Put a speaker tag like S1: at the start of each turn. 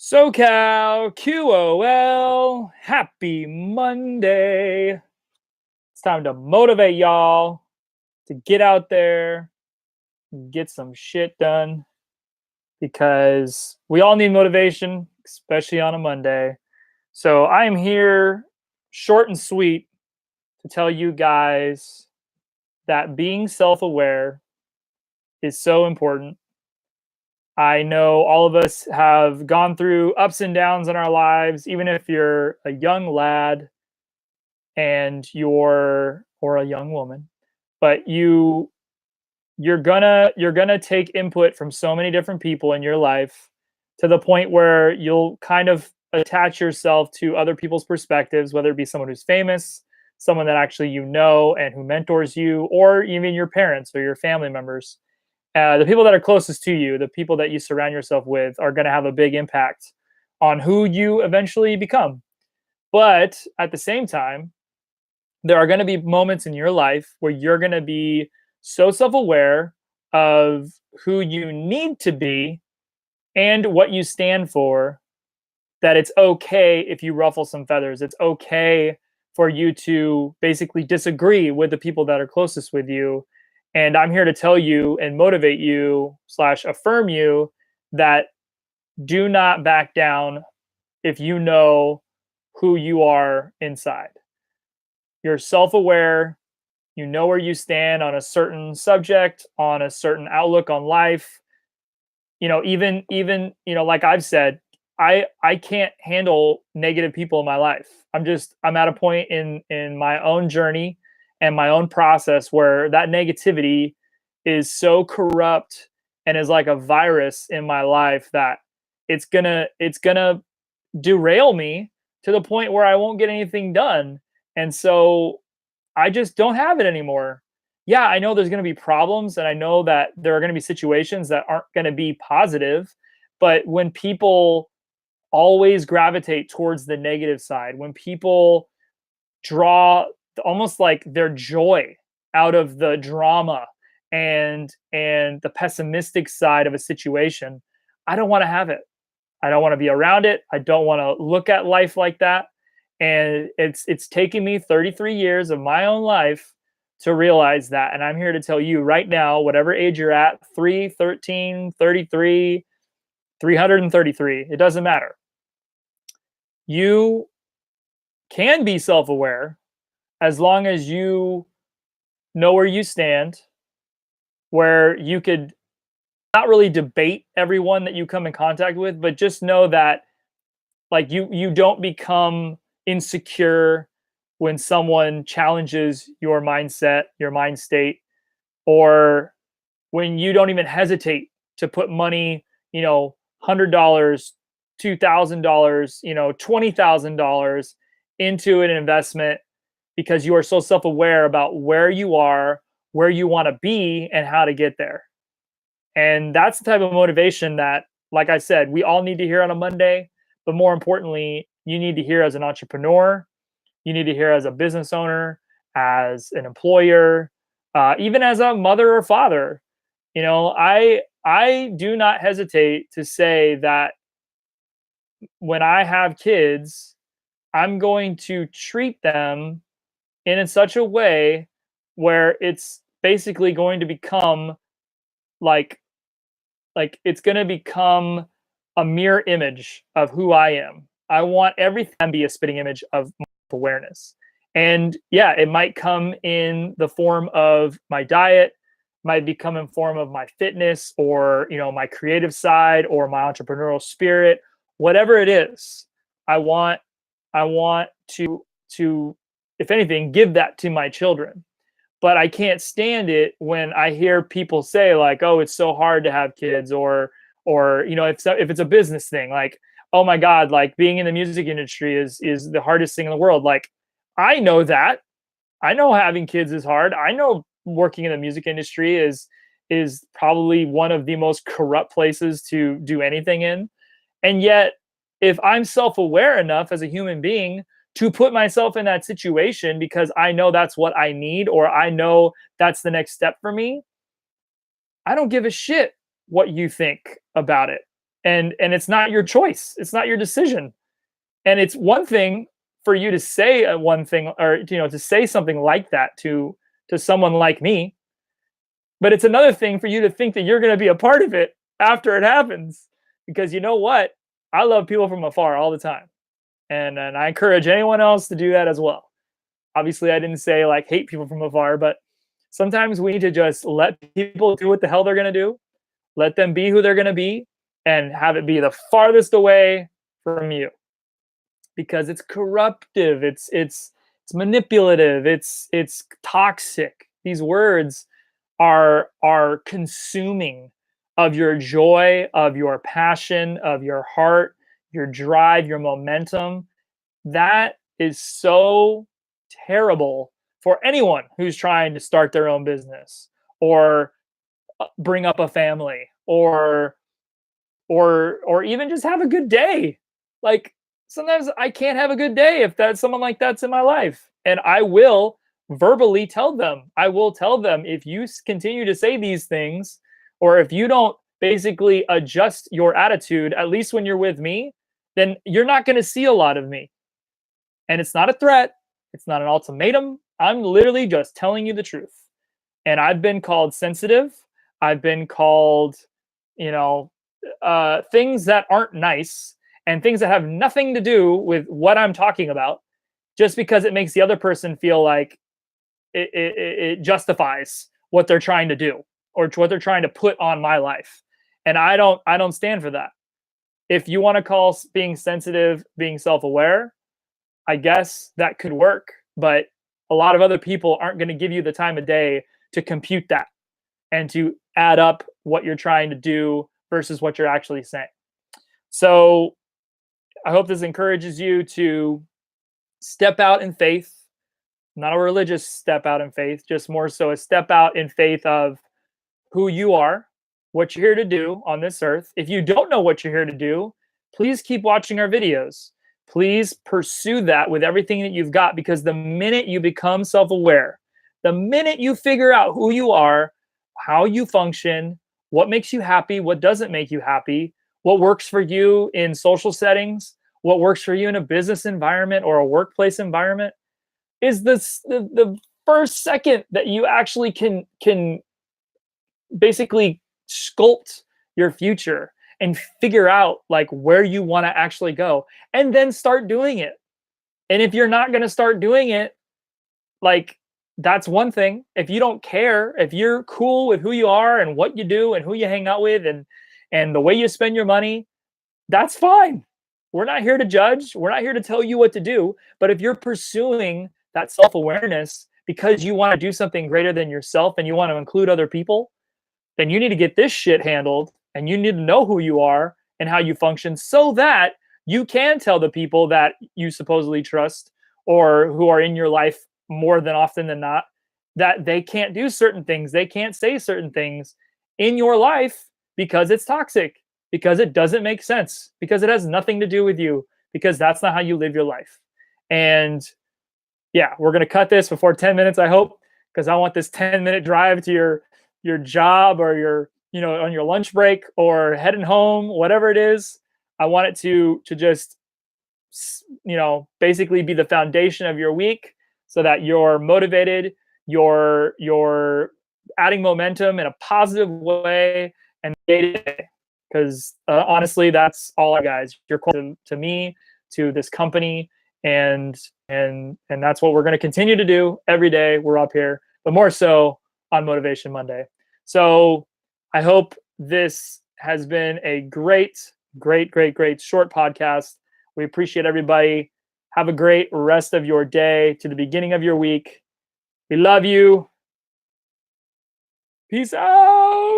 S1: SoCalQOL, happy Monday. It's time to motivate y'all to get out there and get some shit done because we all need motivation, especially on a Monday. So I am here, short and sweet, to tell you guys that being self aware is so important. I know all of us have gone through ups and downs in our lives, even if you're a young lad and you're or a young woman, but you're gonna take input from so many different people in your life to the point where you'll kind of attach yourself to other people's perspectives, whether it be someone who's famous, someone that actually you know and who mentors you, or even your parents or your family members. The people that are closest to you, the people that you surround yourself with, are going to have a big impact on who you eventually become. But at the same time, there are going to be moments in your life where you're going to be so self aware of who you need to be and what you stand for that it's okay if you ruffle some feathers. It's okay for you to basically disagree with the people that are closest with you. And I'm here to tell you and motivate you slash affirm you that do not back down if you know who you are inside. You're self aware, you know where you stand on a certain subject, on a certain outlook on life. Even like I've said, I can't handle negative people in my life. I'm at a point in my own journey and my own process where that negativity is so corrupt and is like a virus in my life that it's gonna derail me to the point where I won't get anything done. And so I just don't have it anymore. Yeah, I know there's going to be problems and I know that there are going to be situations that aren't going to be positive, but when people always gravitate towards the negative side, when people draw almost like their joy out of the drama and the pessimistic side of a situation, I don't want to have it. I don't want to be around it. I don't want to look at life like that. And it's taken me 33 years of my own life to realize that. And I'm here to tell you right now, whatever age you're at, 3, 13, 33, 333, it doesn't matter. You can be self-aware as long as you know where you stand, where you could not really debate everyone that you come in contact with, but just know that like you don't become insecure when someone challenges your mindset, your mind state, or when you don't even hesitate to put money, $100, $2,000, $20,000 into an investment because you are so self-aware about where you are, where you want to be, and how to get there. And that's the type of motivation that, like I said, we all need to hear on a Monday. But more importantly, you need to hear as an entrepreneur, you need to hear as a business owner, as an employer, even as a mother or father. I do not hesitate to say that when I have kids, I'm going to treat them in such a way where it's basically going to become like it's going to become a mirror image of who I am. I want everything to be a spitting image of awareness. And yeah, it might come in the form of my diet, might become in form of my fitness or, my creative side or my entrepreneurial spirit, whatever it is. I want to if anything give that to my children. But I can't stand it when I hear people say like, "Oh, it's so hard to have kids," or if it's a business thing, like, "Oh my God, like being in the music industry is the hardest thing in the world." Like, I know that. I know having kids is hard. I know working in the music industry is probably one of the most corrupt places to do anything in. And yet, if I'm self-aware enough as a human being to put myself in that situation because I know that's what I need or I know that's the next step for me, I don't give a shit what you think about it. and it's not your choice. It's not your decision. And it's one thing for you to say one thing, or to say something like that to someone like me, but it's another thing for you to think that you're going to be a part of it after it happens. Because you know what? I love people from afar all the time. And I encourage anyone else to do that as well. Obviously, I didn't say like hate people from afar, but sometimes we need to just let people do what the hell they're going to do, let them be who they're going to be, and have it be the farthest away from you, because it's corruptive, it's manipulative, it's toxic. These words are consuming of your joy, of your passion, of your heart, your drive, your momentum. That is so terrible for anyone who's trying to start their own business, or bring up a family, or even just have a good day. Like, sometimes I can't have a good day if that's someone like that's in my life, and I will verbally tell them. I will tell them, if you continue to say these things, or if you don't basically adjust your attitude, at least when you're with me, then you're not going to see a lot of me. And it's not a threat, it's not an ultimatum. I'm literally just telling you the truth. And I've been called sensitive. I've been called, you know, things that aren't nice, and things that have nothing to do with what I'm talking about, just because it makes the other person feel like it justifies what they're trying to do, or what they're trying to put on my life. And I don't stand for that. If you want to call being sensitive being self-aware, I guess that could work, but a lot of other people aren't going to give you the time of day to compute that and to add up what you're trying to do versus what you're actually saying. So I hope this encourages you to step out in faith, not a religious step out in faith, just more so a step out in faith of who you are, what you're here to do on this earth. If you don't know what you're here to do, please keep watching our videos. Please pursue that with everything that you've got, because the minute you become self-aware, the minute you figure out who you are, how you function, what makes you happy, what doesn't make you happy, what works for you in social settings, what works for you in a business environment or a workplace environment, is the first second that you actually can basically sculpt your future and figure out like where you want to actually go, and then start doing it. And if you're not going to start doing it, like, that's one thing. If you don't care, if you're cool with who you are and what you do and who you hang out with, and the way you spend your money, that's fine. We're not here to judge. We're not here to tell you what to do. But if you're pursuing that self-awareness because you want to do something greater than yourself and you want to include other people, then you need to get this shit handled, and you need to know who you are and how you function, so that you can tell the people that you supposedly trust, or who are in your life more than often than not, that they can't do certain things, they can't say certain things in your life, because it's toxic, because it doesn't make sense, because it has nothing to do with you, because that's not how you live your life. And yeah, we're going to cut this before 10 minutes, I hope, because I want this 10-minute drive to your job, or your, on your lunch break, or heading home, whatever it is. I want it to just, basically be the foundation of your week, so that you're motivated, you're adding momentum in a positive way, and day to day. Because honestly, that's all I, guys. You're close to me, to this company, and that's what we're going to continue to do every day. We're up here, but more so on Motivation Monday. So I hope this has been a great short podcast. We appreciate everybody. Have a great rest of your day to the beginning of your week. We love you. Peace out.